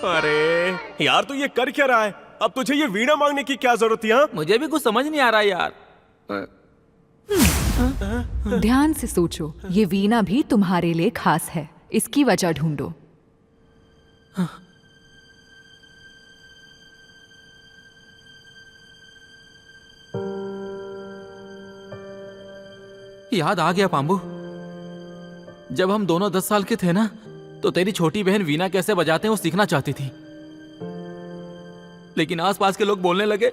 अरे यार तू ये कर क्या रहा है? अब तुझे ये वीणा मांगने की क्या जरूरत थी? हाँ, मुझे भी कुछ समझ नहीं आ रहा यार। ध्यान से सोचो, ये वीणा भी तुम्हारे लिए खास है, इसकी वजह ढूंढो। याद आ गया पांबू, जब हम दोनों 10 साल के थे ना, तो तेरी छोटी बहन वीणा कैसे बजाते हैं वो सीखना चाहती थी। लेकिन आसपास के लोग बोलने लगे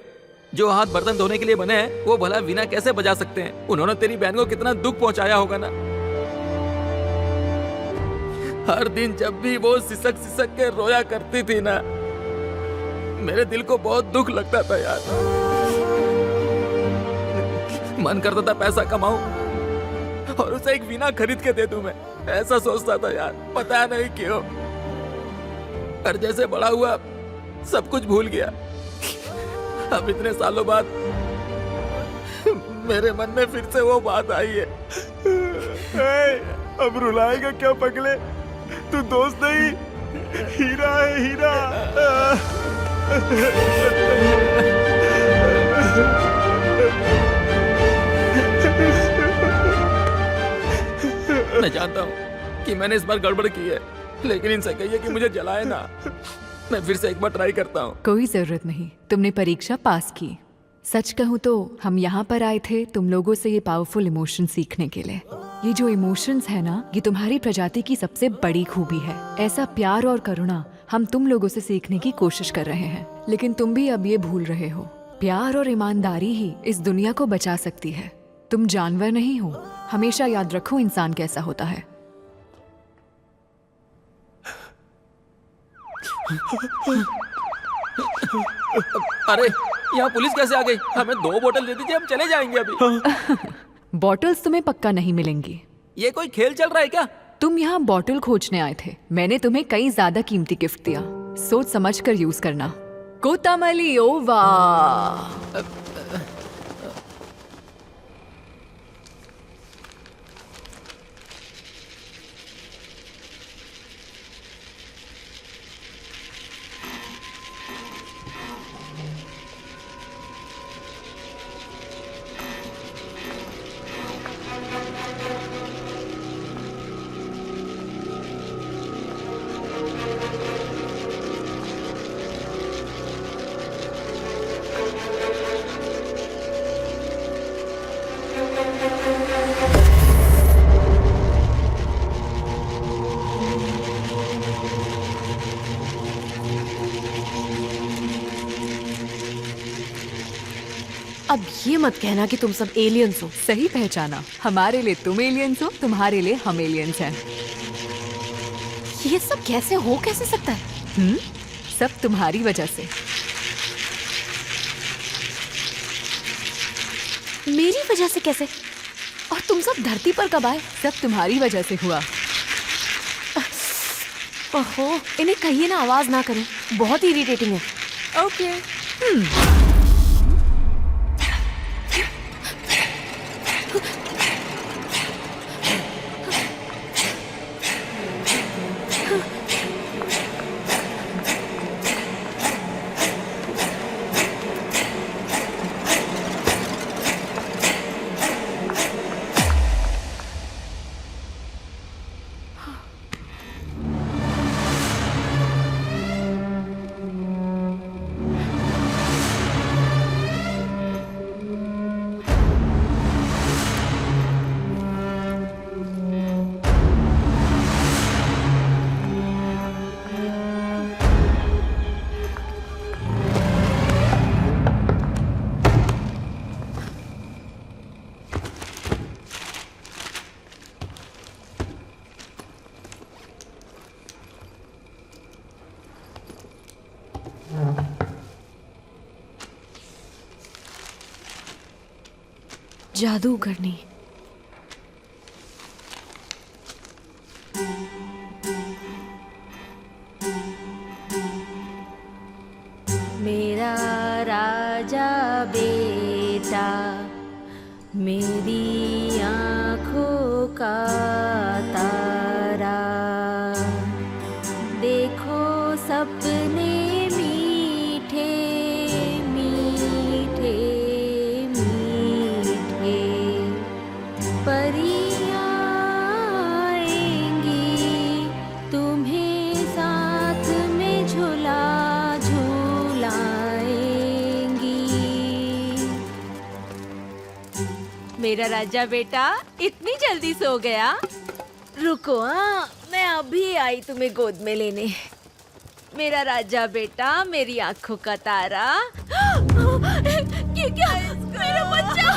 जो हाथ बर्तन धोने के लिए बने हैं वो भला वीणा कैसे बजा सकते हैं। उन्होंने तेरी बहन को कितना दुख पहुंचाया होगा ना। हर दिन जब भी वो सिसक सिसक के रोया करती थी ना, मेरे दिल को बहुत दुख लगता था यार। मन करता था पैसा कमाऊं और उसे एक वीणा खरीद के दे दूं। मैं ऐसा सोचता था यार, पता नहीं क्यों। और जैसे बड़ा हुआ सब कुछ भूल गया। अब इतने सालों बाद मेरे मन में फिर से वो बात आई है। अब रुलाएगा क्या पगले? तू दोस्त नहीं, हीरा है हीरा। मैं जानता हूँ कि मैंने इस बार गड़बड़ की है, लेकिन इनसे कहिए कि मुझे जलाए ना। मैं फिर से एक बार ट्राई करता हूँ। कोई जरूरत नहीं, तुमने परीक्षा पास की। सच कहूँ तो हम यहाँ पर आए थे तुम लोगों से ये पावरफुल इमोशन सीखने के लिए। ये जो इमोशंस है ना, ये तुम्हारी प्रजाति की सबसे बड़ी खूबी है। ऐसा प्यार और करुणा हम तुम लोगों से सीखने की कोशिश कर रहे हैं, लेकिन तुम भी अब ये भूल रहे हो। प्यार और ईमानदारी ही इस दुनिया को बचा सकती है। तुम जानवर नहीं हो। हमेशा याद रखो इंसान कैसा होता है। अरे यहाँ पुलिस कैसे आ गई? हमें 2 बोतल दे दीजिए, हम चले जाएंगे अभी। बॉटल्स तुम्हें पक्का नहीं मिलेंगी। ये कोई खेल चल रहा है क्या? तुम यहाँ बॉटल खोजने आए थे, मैंने तुम्हें कई ज्यादा कीमती गिफ्ट दिया। सोच समझ कर यूज करना। कोतामली ओवा। अब ये मत कहना कि तुम सब एलियंस हो। सही पहचाना, हमारे लिए तुम एलियंस हो, तुम्हारे लिए हम एलियंस हैं। ये सब कैसे हो कैसे सकता है? सब तुम्हारी वजह से। मेरी वजह से कैसे? और तुम सब धरती पर कब आए? सब तुम्हारी वजह से हुआ। ओहो, इन्हें कहिए ना आवाज ना करें, बहुत इरिटेटिंग है। ओके। जादूगरनी। मेरा राजा बेटा, मेरी आँखों का तारा, मेरा राजा बेटा इतनी जल्दी सो गया? रुको हाँ, मैं अभी आई तुम्हें गोद में लेने। मेरा राजा बेटा, मेरी आंखों का तारा। ये क्या? मेरा बच्चा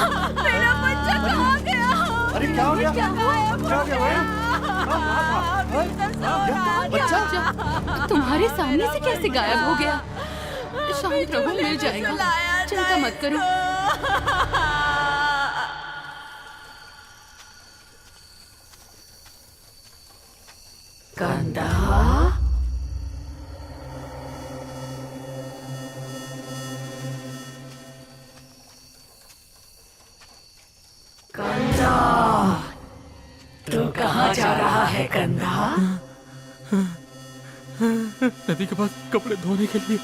कहाँ गया? अरे क्या हो गया? क्या क्या हो गया भाई? बच्चा तुम्हारे सामने से कैसे गायब हो गया? शांत रहो, मिल जाएगा, चिंता मत करो। कंधा, तू कहाँ जा रहा है कंधा? नदी के पास कपड़े धोने के लिए।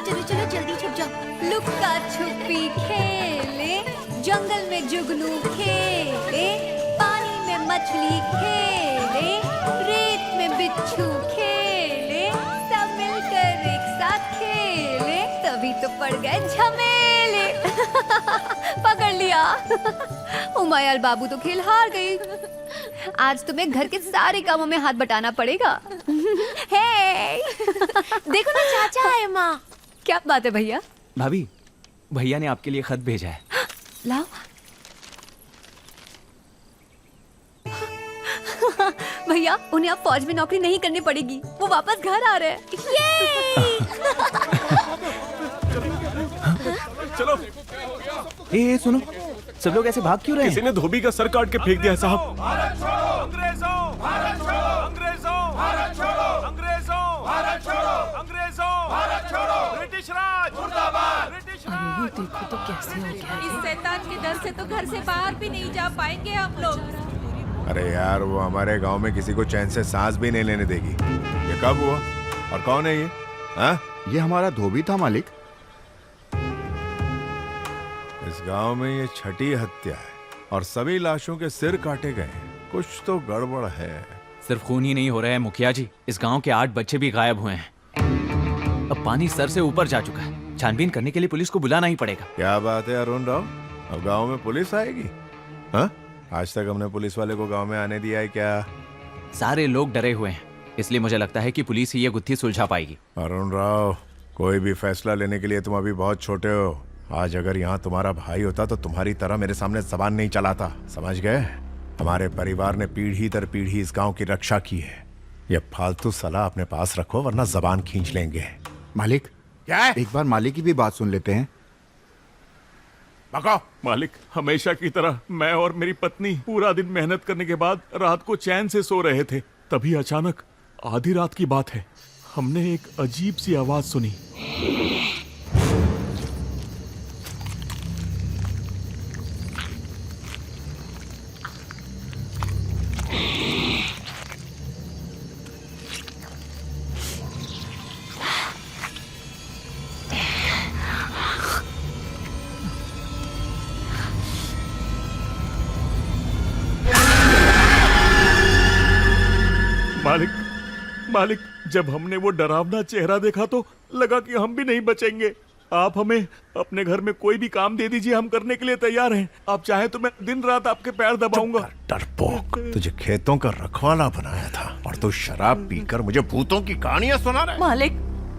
चलो जल्दी छुप जाओ। लुक्का छुपी खेले, जंगल में जुगनू खेले, पानी में मछली खेले, रेत में बिच्छू खेले, सब मिलकर एक साथ खेले, तभी तो पड़ गए झमेले। पकड़ लिया। उमायाल बाबू तो खेल हार गई। आज तुम्हें घर के सारे कामों में हाथ बटाना पड़ेगा। हे! देखो ना चाचा है माँ। क्या बात है भैया? भाभी, भैया ने आपके लिए खत भेजा है। लाओ। भैया, उन्हें अब फौज में नौकरी नहीं करनी पड़ेगी, वो वापस घर आ रहे हैं। ये! चलो। ए, सुनो, सब लोग ऐसे भाग क्यों रहे किसी हैं? ने धोबी का सर काट के फेंक दिया है साहब। ब्रिटिश राज मुर्दाबाद। अरे देखो तो कैसे हो गया। इस शैतान के डर से तो घर से बाहर भी नहीं जा पाएंगे हम लोग। अरे यार, वो हमारे गांव में किसी को चैन से सांस भी नहीं लेने देगी। ये कब हुआ और कौन है ये? हाँ? ये हमारा धोबी था मालिक। इस गांव में ये छठी हत्या है और सभी लाशों के सिर काटे गए हैं। कुछ तो गड़बड़ है। सिर्फ खून ही नहीं हो रहा है मुखिया जी, इस गांव के 8 बच्चे भी गायब हुए हैं। अब पानी सर से ऊपर जा चुका है, छानबीन करने के लिए पुलिस को बुलाना ही पड़ेगा। क्या बात है अरुण राव, अब गांव में पुलिस आएगी? हाँ? आज तक हमने पुलिस वाले को गांव में आने दिया है क्या? सारे लोग डरे हुए हैं, इसलिए मुझे लगता है कि पुलिस ही ये गुत्थी सुलझा पाएगी। अरुण राव, कोई भी फैसला लेने के लिए तुम अभी बहुत छोटे हो। आज अगर यहाँ तुम्हारा भाई होता तो तुम्हारी तरह मेरे सामने जबान नहीं चलाता, समझ गए? हमारे परिवार ने पीढ़ी दर पीढ़ी इस गांव की रक्षा की है। ये फालतू सलाह अपने पास रखो वरना जबान खींच लेंगे। मालिक, क्या है? एक बार मालिक की भी बात सुन लेते हैं। बको। मालिक, हमेशा की तरह मैं और मेरी पत्नी पूरा दिन मेहनत करने के बाद रात को चैन से सो रहे थे। तभी अचानक आधी रात की बात है, हमने एक अजीब सी आवाज सुनी। मालिक, मालिक, जब हमने वो डरावना चेहरा देखा तो लगा कि हम भी नहीं बचेंगे। आप हमें अपने घर में कोई भी काम दे दीजिए, हम करने के लिए तैयार हैं। आप चाहे तो मैं दिन रात आपके पैर दबाऊंगा। डरपोक, तुझे खेतों का रखवाला बनाया था और तू शराब पीकर मुझे भूतों की कहानियां सुना रहा है। मालिक,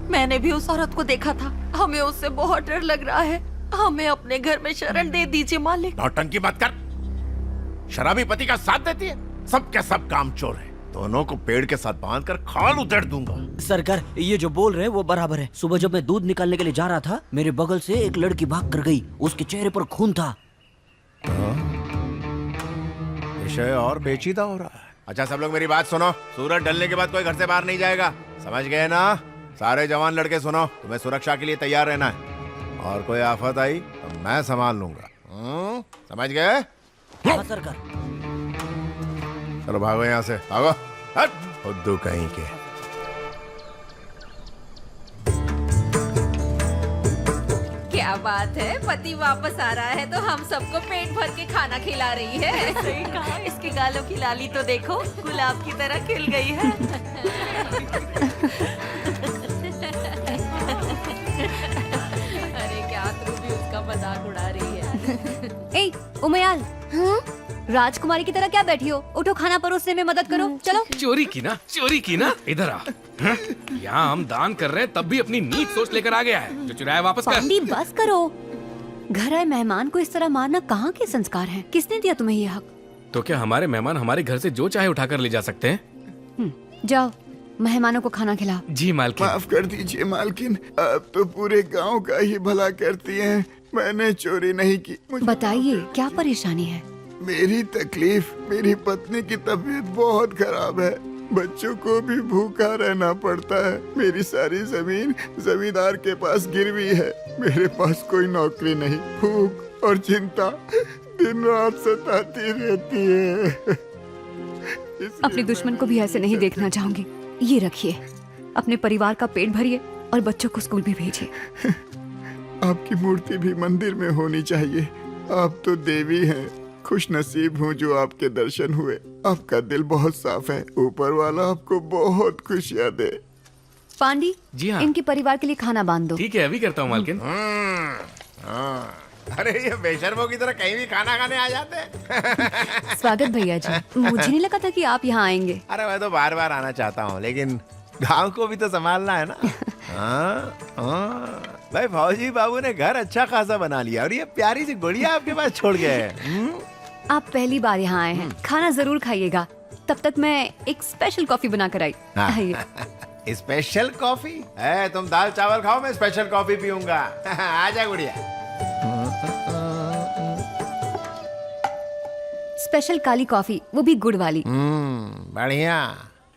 मैंने भी उस औरत को देखा था, हमें उससे बहुत डर लग रहा है। हमें अपने घर में शरण दे दीजिए मालिक। नौटंकी मत कर। शराबी पति का साथ देती है, सब के सब काम चोर है। दोनों को पेड़ के साथ बांधकर खाल उधेड़ दूंगा। सरकार, ये जो बोल रहे हैं वो बराबर है। सुबह जब मैं दूध निकालने के लिए जा रहा था, मेरे बगल से एक लड़की भाग कर गई, उसके चेहरे पर खून था। विषय और पेचीदा हो रहा है। अच्छा सब लोग मेरी बात सुनो, सूरज ढलने के बाद कोई घर से बाहर नहीं जाएगा, समझ गए ना? सारे जवान लड़के सुनो, तुम्हें सुरक्षा के लिए तैयार रहना है और कोई आफत आई तो मैं संभाल लूंगा। समझ गए? हाँ सरकार। चलो भागो यहाँ से, भागो। हट, फुद्दू कहीं के। क्या बात है, पति वापस आ रहा है तो हम सबको पेट भर के खाना खिला रही है। सही कहा, इसके गालों की लाली तो देखो, गुलाब की तरह खिल गई है। अरे क्या तू भी उसका मजाक उड़ा रही है। ए उमयाल, हाँ? राजकुमारी की तरह क्या बैठी हो? उठो, खाना परोसने में मदद करो। चलो। चोरी की ना, इधर आ। हाँ? यहाँ हम दान कर रहे हैं तब भी अपनी नीच सोच लेकर आ गया है। जो चुराया वापस कर। पांडी बस करो। घर आए मेहमान को इस तरह मारना कहाँ के संस्कार हैं? किसने दिया तुम्हें ये हक? तो क्या हमारे मेहमान हमारे घर से जो चाहे उठाकर ले जा सकते हैं? जाओ, मेहमानों को खाना खिलाओ। जी मालकिन। माफ कर दीजिए मालकिन, आप तो पूरे गांव का ही भला करती हैं। मैंने चोरी नहीं की। बताइए क्या परेशानी है? मेरी तकलीफ, मेरी पत्नी की तबीयत बहुत खराब है। बच्चों को भी भूखा रहना पड़ता है। मेरी सारी जमीन जमींदार के पास गिरवी है। मेरे पास कोई नौकरी नहीं। भूख और चिंता दिन रात सताती रहती है। अपने दुश्मन को भी ऐसे नहीं देखना चाहूंगी। ये रखिए, अपने परिवार का पेट भरिए और बच्चों को स्कूल भी भेजिए। आपकी मूर्ति भी मंदिर में होनी चाहिए। आप तो देवी हैं। खुश नसीब हूँ जो आपके दर्शन हुए। आपका दिल बहुत साफ है। ऊपर वाला आपको बहुत खुशियाँ दे। पांडी, जी हाँ। इनके परिवार के लिए खाना बांध दो। ठीक है, अभी करता हूँ मालकिन। अरे ये बेशर्मों की तरह कहीं भी खाना खाने आ जाते हैं। स्वागत भैया जी। मुझे नहीं लगा था कि आप यहाँ आएंगे। अरे मैं तो बार बार आना चाहता हूँ, लेकिन गांव को भी तो संभालना है ना। भाई फौजी बाबू ने घर अच्छा खासा बना लिया और ये प्यारी सी गुड़िया आपके पास छोड़ गए हैं। आप पहली बार यहाँ आए हैं, खाना जरूर खाइएगा। तब तक मैं एक स्पेशल कॉफी बना कर आई। आइए। Special coffee? तुम दाल चावल खाओ, मैं स्पेशल कॉफी पीऊंगा। आजा गुड़िया। स्पेशल काली कॉफी, वो भी गुड़ वाली। बढ़िया।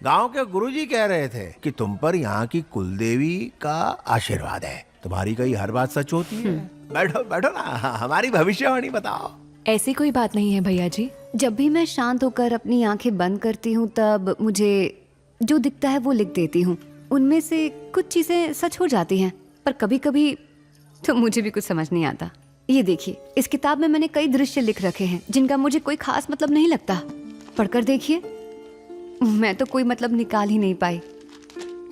गांव के गुरुजी कह रहे थे कि तुम पर यहाँ की कुलदेवी का आशीर्वाद है। तुम्हारी कई हर बात सच होती है। बैठो बैठो ना, हमारी भविष्यवाणी बताओ। ऐसी कोई बात नहीं है भैया जी। जब भी मैं शांत होकर अपनी आंखें बंद करती हूँ तब मुझे जो दिखता है वो लिख देती हूँ। उनमें से कुछ चीजें सच हो जाती हैं, पर कभी कभी तो मुझे भी कुछ समझ नहीं आता। ये देखिए, इस किताब में मैंने कई दृश्य लिख रखे हैं जिनका मुझे कोई खास मतलब नहीं लगता। पढ़कर देखिए, मैं तो कोई मतलब निकाल ही नहीं पाई।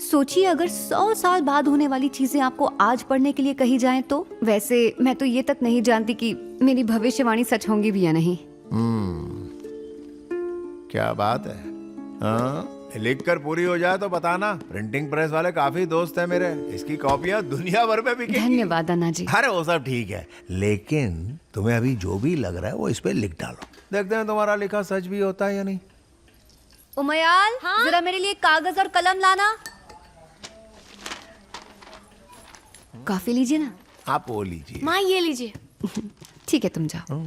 सोचिए, अगर 100 साल बाद होने वाली चीजें आपको आज पढ़ने के लिए कही जाएं तो? वैसे मैं तो ये तक नहीं जानती कि मेरी भविष्यवाणी सच होंगी भी या नहीं। क्या बात है। हाँ, लिख कर पूरी हो जाए तो बताना। प्रिंटिंग प्रेस वाले काफी दोस्त हैं मेरे। इसकी कॉपियां दुनिया भर में बिकेंगी। धन्यवाद अन्ना जी। अरे वो सब ठीक है, लेकिन तुम्हें अभी जो भी लग रहा है वो इस पे लिख डालो। देखते हैं तुम्हारा लिखा सच भी होता है या नहीं। उमयाल, जरा मेरे लिए कागज और कलम लाना। कॉफी लीजिए ना। आप वो लीजिए। माँ ये लीजिए। ठीक है, तुम जाओ।